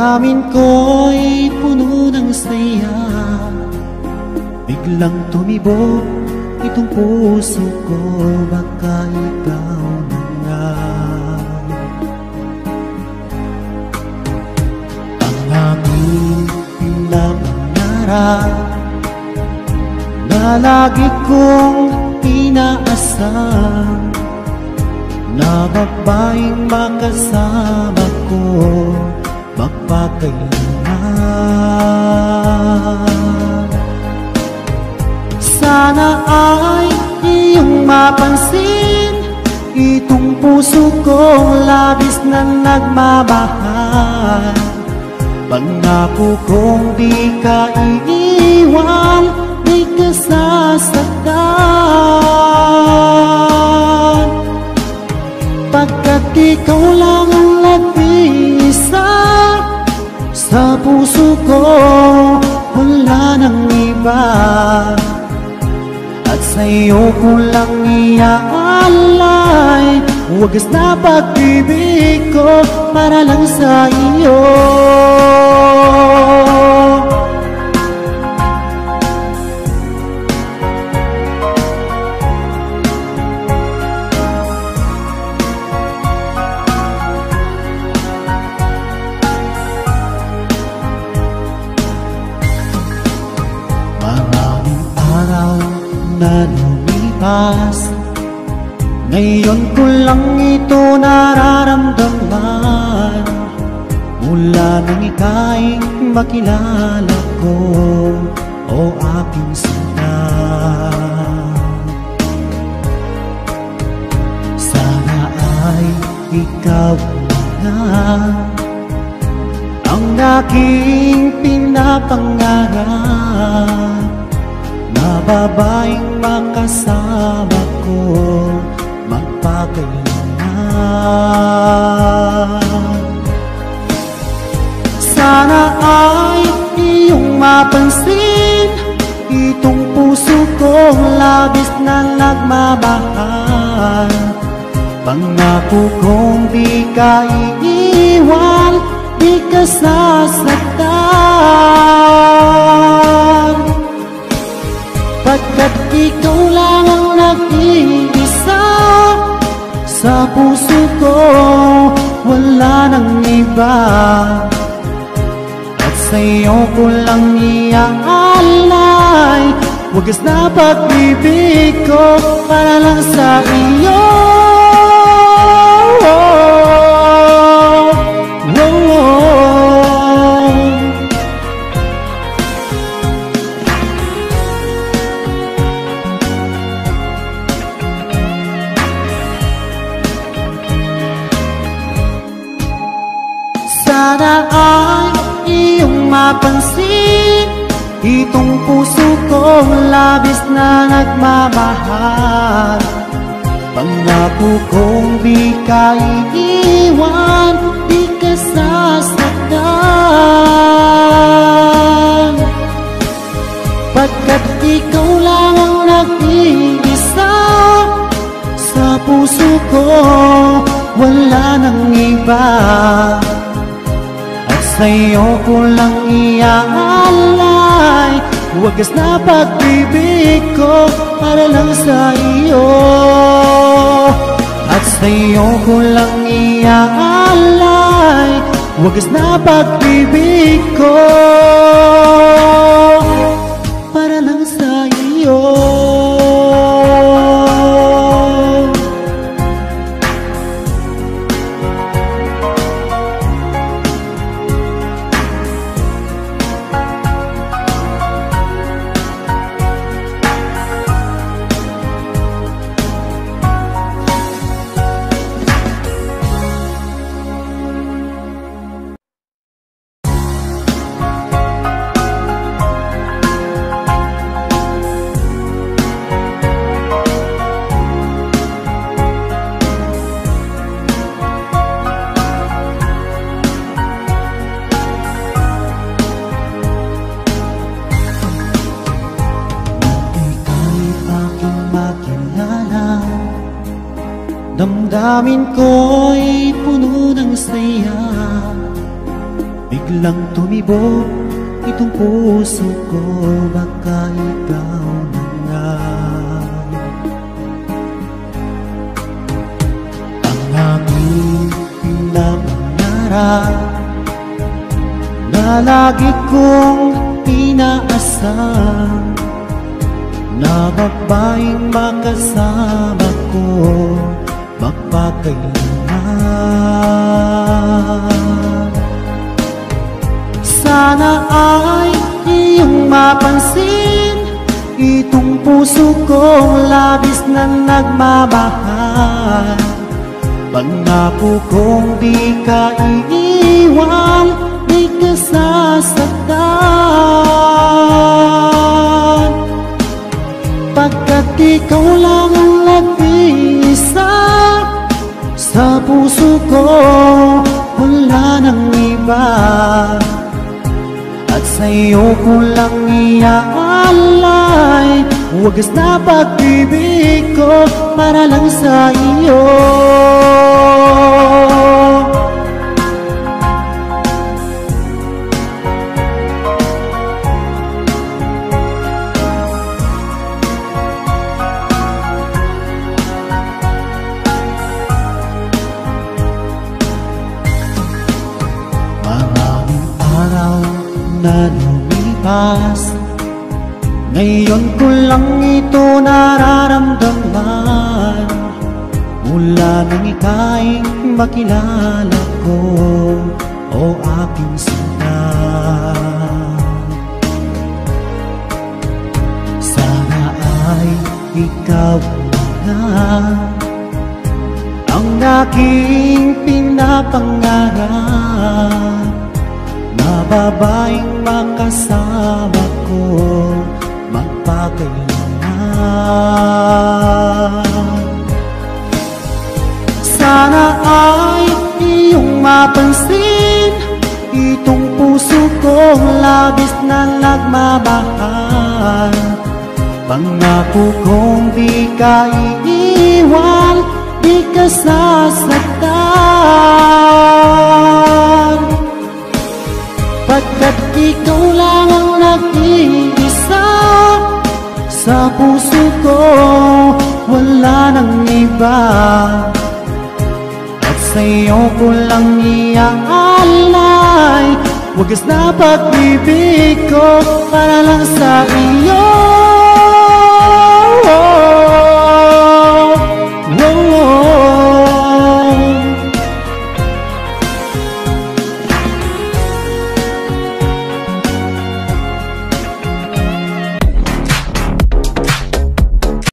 Damdamin ko'y puno ng saya, biglang tumibok itong puso ko, baka ikaw na nga. Ang aming pinapangarap na lagi kong inaasam, na babaeng makasama ko magpakailanman. Sana ay iyong mapansin itong puso kong labis na nagmamahal. Pangako kong di ka iiwan, di ka sasaktan, pagkat ikaw lang ang nag-iisa sa puso ko, wala nang iba. At sa'yo ko lang iaalay wagas na pag-ibig ko para lang sa iyo. Na lumipas, ngayon ko lang ito nararamdaman, mula nang ika'y makilala ko, o aking sinta. Sana ay ikaw na ang aking pinapangarap, na babaeng makasama ko magpakailanman. Sana ay iyong mapansin itong puso kong labis na nagmamahal. Pangako kong di ka iiwan, di ka sasaktan, pagkat ikaw lang ang nag-iisa sa puso ko, wala nang iba. At sa'yo ko lang iaalay wagas na pag-ibig ko para lang sa iyo. Sana ay iyong mapansin itong puso kong labis na nagmamahal. Pangako kong di ka iiwan, di ka sasaktan, pagkat ikaw lang ang nag-iisa sa puso ko, wala nang iba. Sa'yo ko lang iaalay wagas na pag-ibig ko para lang sa iyo. At sa'yo ko lang iaalay wagas na pag-ibig ko para lang sa iyo. Damdamin ko'y puno ng saya, Biglang tumibo itong puso ko, baka ikaw na nga. Ang aking pinapangarap na lagi kong inaasam, na babaeng makasama ko magpakailanman. Sana ay iyong mapansin itong puso kong labis na nagmamahal. Pangako kong di ka iiwan, di ka sasaktan, pagkat ikaw lang ang nag-iisa sa puso ko, wala nang iba. At sa'yo ko lang iaalay wagas na pag-ibig ko para lang sa iyo. Maraming araw na lumipas, ngayon ko lang ito nararamdaman. Mula nang ika'y makilala ko, o aking sinta, sana ay ikaw na ang aking pinapangarap, na babaeng makasama ko magpakailanman. Sana ay iyong mapansin itong puso kong labis na nagmamahal. Pangako kong di ka iiwan, di ka sasaktan, pagkat ikaw lang ang nag-iisa sa puso ko, wala nang iba. At sa'yo ko lang iaalay wagas na pag-ibig ko para lang sa iyo.